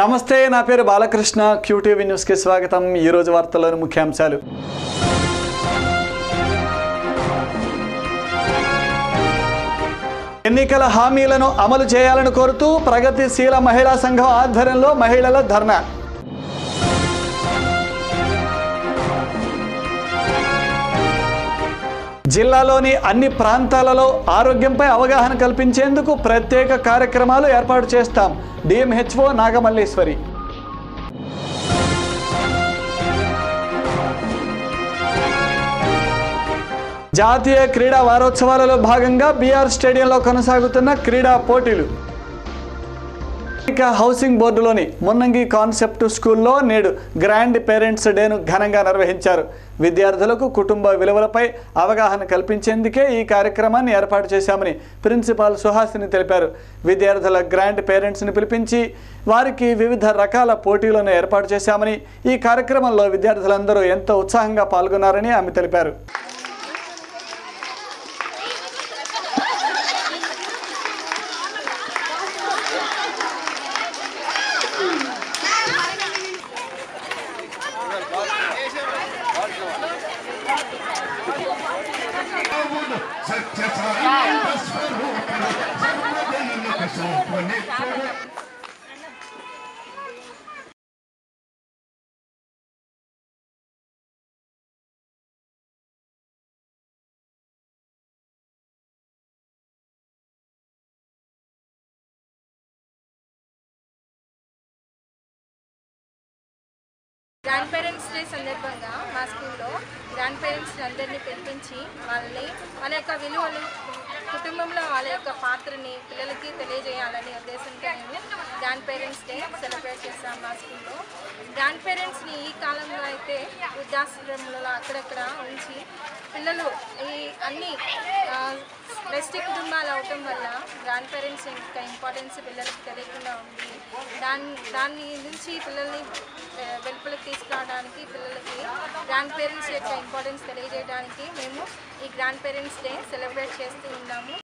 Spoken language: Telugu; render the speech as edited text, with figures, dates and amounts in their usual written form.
నమస్తే, నా పేరు బాలకృష్ణ. క్యూటీవీ న్యూస్కి స్వాగతం. ఈరోజు వార్తల్లోని ముఖ్యాంశాలు. ఎన్నికల హామీలను అమలు చేయాలని కోరుతూ ప్రగతిశీల మహిళా సంఘం ఆధ్వర్యంలో మహిళల ధర్నా. జిల్లాలోని అన్ని ప్రాంతాలలో ఆరోగ్యంపై అవగాహన కల్పించేందుకు ప్రత్యేక కార్యక్రమాలు ఏర్పాటు చేస్తాం. డిఎంహెచ్ఓ నాగమల్లేశ్వరి. జాతీయ క్రీడా వారోత్సవాలలో భాగంగా బీఆర్ స్టేడియంలో కొనసాగుతున్న క్రీడా పోటీలు. హౌసింగ్ బోర్డులోని మున్నంగి కాన్సెప్ట్ స్కూల్లో నేడు గ్రాండ్ పేరెంట్స్ డేను ఘనంగా నిర్వహించారు. విద్యార్థులకు కుటుంబ విలువలపై అవగాహన కల్పించేందుకే ఈ కార్యక్రమాన్ని ఏర్పాటు చేశామని ప్రిన్సిపాల్ సుహాసిని తెలిపారు. విద్యార్థుల గ్రాండ్ పేరెంట్స్ని పిలిపించి వారికి వివిధ రకాల పోటీలను ఏర్పాటు చేశామని, ఈ కార్యక్రమంలో విద్యార్థులందరూ ఎంతో ఉత్సాహంగా పాల్గొన్నారని ఆమె తెలిపారు. గ్రాండ్ పేరెంట్స్ డే సందర్భంగా మా స్కూల్లో గ్రాండ్ పేరెంట్స్ అందరినీ పిలిపించి వాళ్ళ యొక్క విలువలు, కుటుంబంలో వాళ్ళ యొక్క పాత్రని పిల్లలకి తెలియజేయాలనే ఉద్దేశంతో మేము గ్రాండ్ పేరెంట్స్ డే సెలబ్రేట్ చేస్తాం మా స్కూల్లో. గ్రాండ్ పేరెంట్స్ని ఈ కాలంలో అయితే వృద్ధాశ్రమంలో అక్కడక్కడ ఉంచి పిల్లలు ఈ అన్ని బెస్ట్ కుటుంబాలు అవటం వల్ల గ్రాండ్ పేరెంట్స్ యొక్క ఇంపార్టెన్స్ పిల్లలకి తెలియకుండా ఉంది. దాని నుంచి పిల్లల్ని వెలుపలకు తీసుకురావడానికి, పిల్లలకి గ్రాండ్ పేరెంట్స్ యొక్క ఇంపార్టెన్స్ తెలియజేయడానికి మేము ఈ గ్రాండ్ పేరెంట్స్ డే సెలబ్రేట్ చేస్తూ ఉన్నాము.